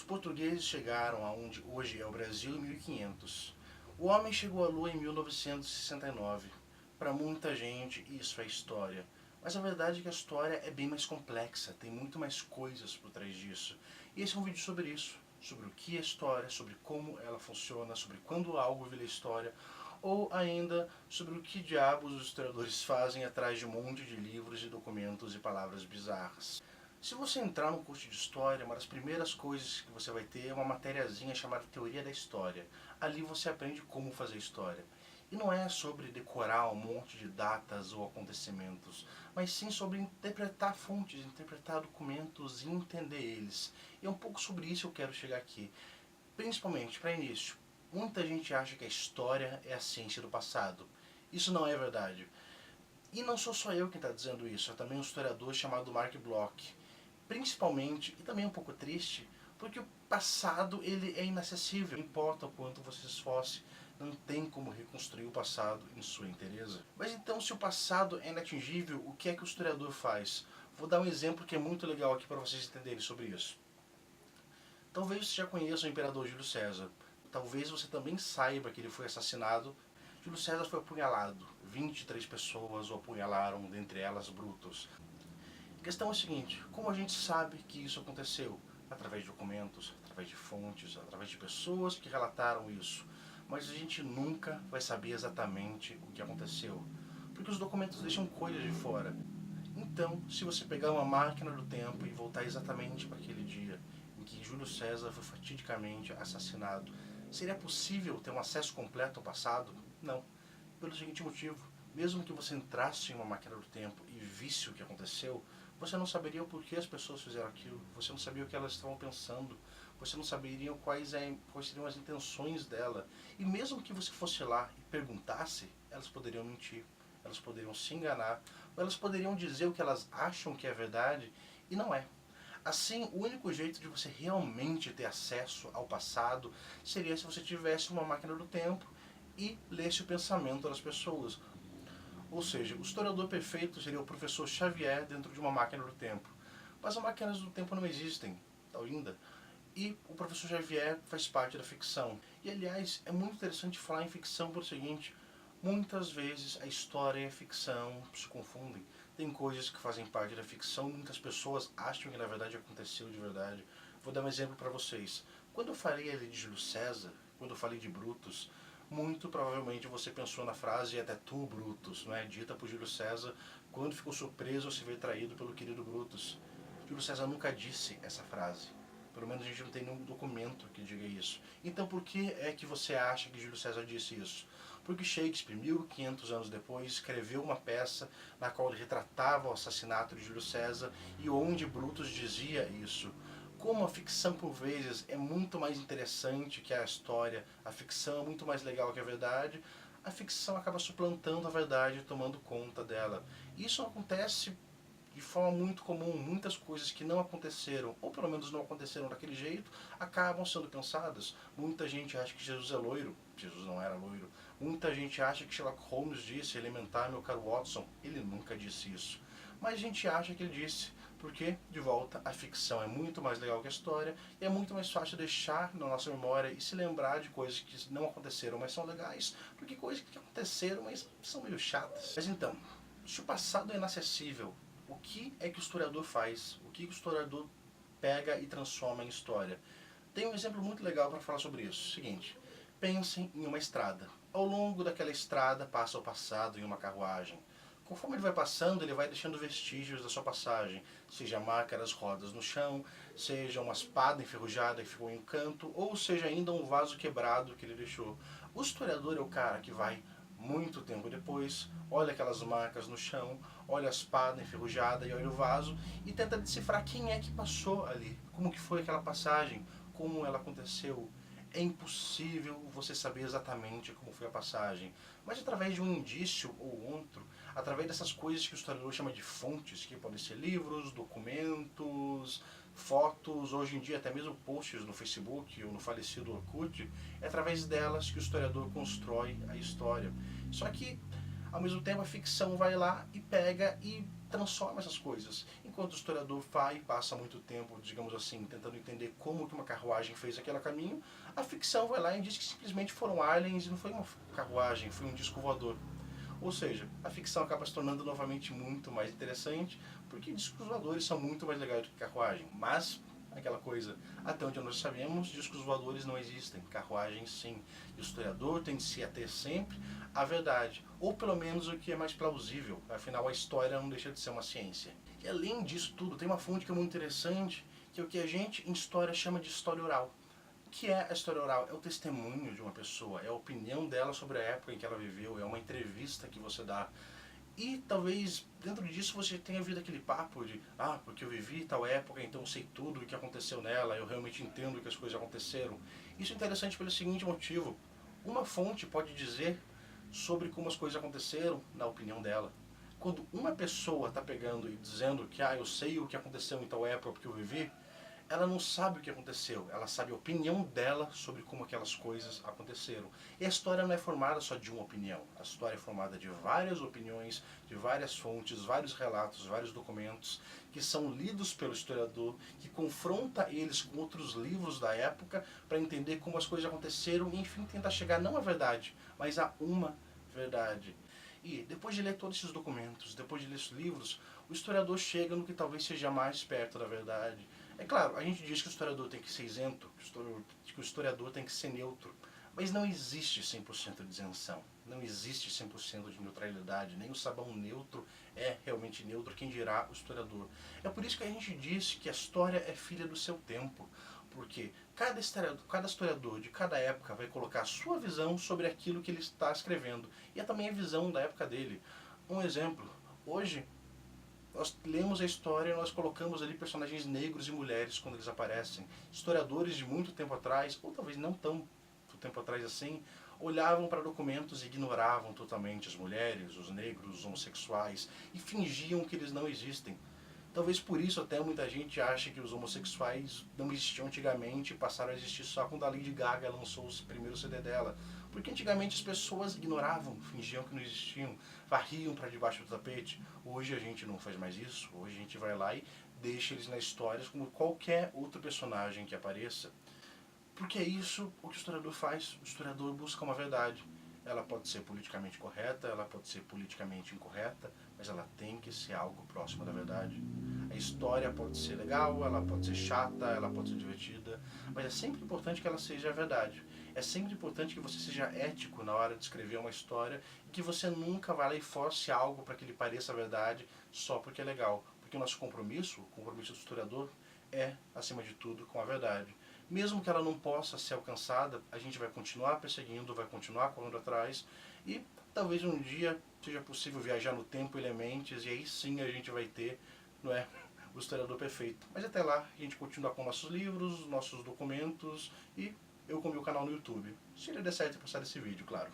Os portugueses chegaram aonde hoje é o Brasil em 1500. O homem chegou à Lua em 1969. Para muita gente isso é história. Mas a verdade é que a história é bem mais complexa, tem muito mais coisas por trás disso. E esse é um vídeo sobre isso, sobre o que é história, sobre como ela funciona, sobre quando algo vira história, ou ainda sobre o que diabos os historiadores fazem atrás de um monte de livros e documentos e palavras bizarras. Se você entrar no curso de História, uma das primeiras coisas que você vai ter é uma matériazinha chamada Teoria da História. Ali você aprende como fazer história. E não é sobre decorar um monte de datas ou acontecimentos, mas sim sobre interpretar fontes, interpretar documentos e entender eles. E é um pouco sobre isso que eu quero chegar aqui. Principalmente, para início, muita gente acha que a história é a ciência do passado. Isso não é verdade. E não sou só eu quem está dizendo isso, é também um historiador chamado Mark Bloch. Principalmente, e também um pouco triste, porque o passado ele é inacessível. Não importa o quanto você se esforce, não tem como reconstruir o passado em sua inteireza. Mas então, se o passado é inatingível, o que é que o historiador faz? Vou dar um exemplo que é muito legal aqui para vocês entenderem sobre isso. Talvez você já conheça o imperador Júlio César. Talvez você também saiba que ele foi assassinado. Júlio César foi apunhalado. 23 pessoas o apunhalaram, dentre elas Brutus. A questão é a seguinte: como a gente sabe que isso aconteceu? Através de documentos, através de fontes, através de pessoas que relataram isso. Mas a gente nunca vai saber exatamente o que aconteceu, porque os documentos deixam coisas de fora. Então, se você pegar uma máquina do tempo e voltar exatamente para aquele dia em que Júlio César foi fatidicamente assassinado, seria possível ter um acesso completo ao passado? Não. Pelo seguinte motivo: mesmo que você entrasse em uma máquina do tempo e visse o que aconteceu, você não saberia o porquê as pessoas fizeram aquilo, você não sabia o que elas estavam pensando, você não saberia quais seriam as intenções dela. E mesmo que você fosse lá e perguntasse, elas poderiam mentir, elas poderiam se enganar, ou elas poderiam dizer o que elas acham que é verdade e não é. Assim, o único jeito de você realmente ter acesso ao passado seria se você tivesse uma máquina do tempo e lesse o pensamento das pessoas. Ou seja, o historiador perfeito seria o professor Xavier dentro de uma máquina do tempo. Mas as máquinas do tempo não existem ainda. E o professor Xavier faz parte da ficção. E aliás, é muito interessante falar em ficção por o seguinte: muitas vezes a história e a ficção se confundem. Tem coisas que fazem parte da ficção, muitas pessoas acham que na verdade aconteceu de verdade. Vou dar um exemplo para vocês. Quando eu falei ali de Júlio César, quando eu falei de Brutus, muito provavelmente você pensou na frase "até tu, Brutus", não é? Dita por Júlio César quando ficou surpreso ao se ver traído pelo querido Brutus. Júlio César nunca disse essa frase. Pelo menos a gente não tem nenhum documento que diga isso. Então por que é que você acha que Júlio César disse isso? Porque Shakespeare, 1500 anos depois, escreveu uma peça na qual ele retratava o assassinato de Júlio César e onde Brutus dizia isso. Como a ficção por vezes é muito mais interessante que a história, a ficção é muito mais legal que a verdade, a ficção acaba suplantando a verdade e tomando conta dela. Isso acontece de forma muito comum. Muitas coisas que não aconteceram, ou pelo menos não aconteceram daquele jeito, acabam sendo pensadas. Muita gente acha que Jesus é loiro. Jesus não era loiro. Muita gente acha que Sherlock Holmes disse "elementar, meu caro Watson". Ele nunca disse isso. Mas a gente acha que ele disse, porque, de volta, a ficção é muito mais legal que a história e é muito mais fácil deixar na nossa memória e se lembrar de coisas que não aconteceram, mas são legais, do que coisas que aconteceram, mas são meio chatas. Mas então, se o passado é inacessível, o que é que o historiador faz? O que o historiador pega e transforma em história? Tem um exemplo muito legal para falar sobre isso. Seguinte: pensem em uma estrada. Ao longo daquela estrada passa o passado em uma carruagem. Conforme ele vai passando, ele vai deixando vestígios da sua passagem, seja a marca das rodas no chão, seja uma espada enferrujada que ficou em um canto, ou seja ainda um vaso quebrado que ele deixou. O historiador é o cara que vai, muito tempo depois, olha aquelas marcas no chão, olha a espada enferrujada e olha o vaso e tenta decifrar quem é que passou ali, como que foi aquela passagem, como ela aconteceu. É impossível você saber exatamente como foi a passagem, mas através de um indício ou outro, através dessas coisas que o historiador chama de fontes, que podem ser livros, documentos, fotos, hoje em dia até mesmo posts no Facebook ou no falecido Orkut, é através delas que o historiador constrói a história. Só que, ao mesmo tempo, a ficção vai lá e pega e transforma essas coisas. Enquanto o historiador vai e passa muito tempo, digamos assim, tentando entender como que uma carruagem fez aquele caminho, a ficção vai lá e diz que simplesmente foram aliens e não foi uma carruagem, foi um disco voador. Ou seja, a ficção acaba se tornando novamente muito mais interessante, porque discos voadores são muito mais legais do que carruagem. Mas, aquela coisa, até onde nós sabemos, discos voadores não existem, carruagens sim. E o historiador tem de se ater sempre à verdade, ou pelo menos o que é mais plausível, afinal a história não deixa de ser uma ciência. E além disso tudo, tem uma fonte que é muito interessante, que é o que a gente em história chama de história oral. O que é a história oral? É o testemunho de uma pessoa, é a opinião dela sobre a época em que ela viveu, é uma entrevista que você dá. E talvez dentro disso você tenha ouvido aquele papo de porque eu vivi tal época, então eu sei tudo o que aconteceu nela, eu realmente entendo que as coisas aconteceram. Isso é interessante pelo seguinte motivo: uma fonte pode dizer sobre como as coisas aconteceram na opinião dela. Quando uma pessoa está pegando e dizendo que eu sei o que aconteceu em tal época porque eu vivi, ela não sabe o que aconteceu, ela sabe a opinião dela sobre como aquelas coisas aconteceram. E a história não é formada só de uma opinião, a história é formada de várias opiniões, de várias fontes, vários relatos, vários documentos que são lidos pelo historiador, que confronta eles com outros livros da época para entender como as coisas aconteceram e enfim tentar chegar não à verdade, mas a uma verdade. E depois de ler todos esses documentos, depois de ler esses livros, o historiador chega no que talvez seja mais perto da verdade. É claro, a gente diz que o historiador tem que ser isento, que o historiador tem que ser neutro, mas não existe 100% de isenção, não existe 100% de neutralidade, nem o sabão neutro é realmente neutro, quem dirá o historiador. É por isso que a gente diz que a história é filha do seu tempo, porque cada historiador de cada época vai colocar a sua visão sobre aquilo que ele está escrevendo, e é também a visão da época dele. Um exemplo, hoje nós lemos a história e nós colocamos ali personagens negros e mulheres quando eles aparecem. Historiadores de muito tempo atrás, ou talvez não tão tempo atrás assim, olhavam para documentos e ignoravam totalmente as mulheres, os negros, os homossexuais e fingiam que eles não existem. Talvez por isso até muita gente acha que os homossexuais não existiam antigamente e passaram a existir só quando a Lady Gaga lançou o primeiro CD dela. Porque antigamente as pessoas ignoravam, fingiam que não existiam, varriam para debaixo do tapete. Hoje a gente não faz mais isso, hoje a gente vai lá e deixa eles na história como qualquer outro personagem que apareça. Porque é isso o que o historiador faz, o historiador busca uma verdade. Ela pode ser politicamente correta, ela pode ser politicamente incorreta, mas ela tem que ser algo próximo da verdade. A história pode ser legal, ela pode ser chata, ela pode ser divertida, mas é sempre importante que ela seja a verdade. É sempre importante que você seja ético na hora de escrever uma história e que você nunca vá lá e force algo para que ele pareça a verdade só porque é legal. Porque o nosso compromisso, o compromisso do historiador, é, acima de tudo, com a verdade. Mesmo que ela não possa ser alcançada, a gente vai continuar perseguindo, vai continuar correndo atrás e talvez um dia seja possível viajar no tempo e elementes e aí sim a gente vai ter, não é, o historiador perfeito. Mas até lá a gente continua com nossos livros, nossos documentos e eu com o meu canal no YouTube. Se ele der certo postar esse vídeo, claro.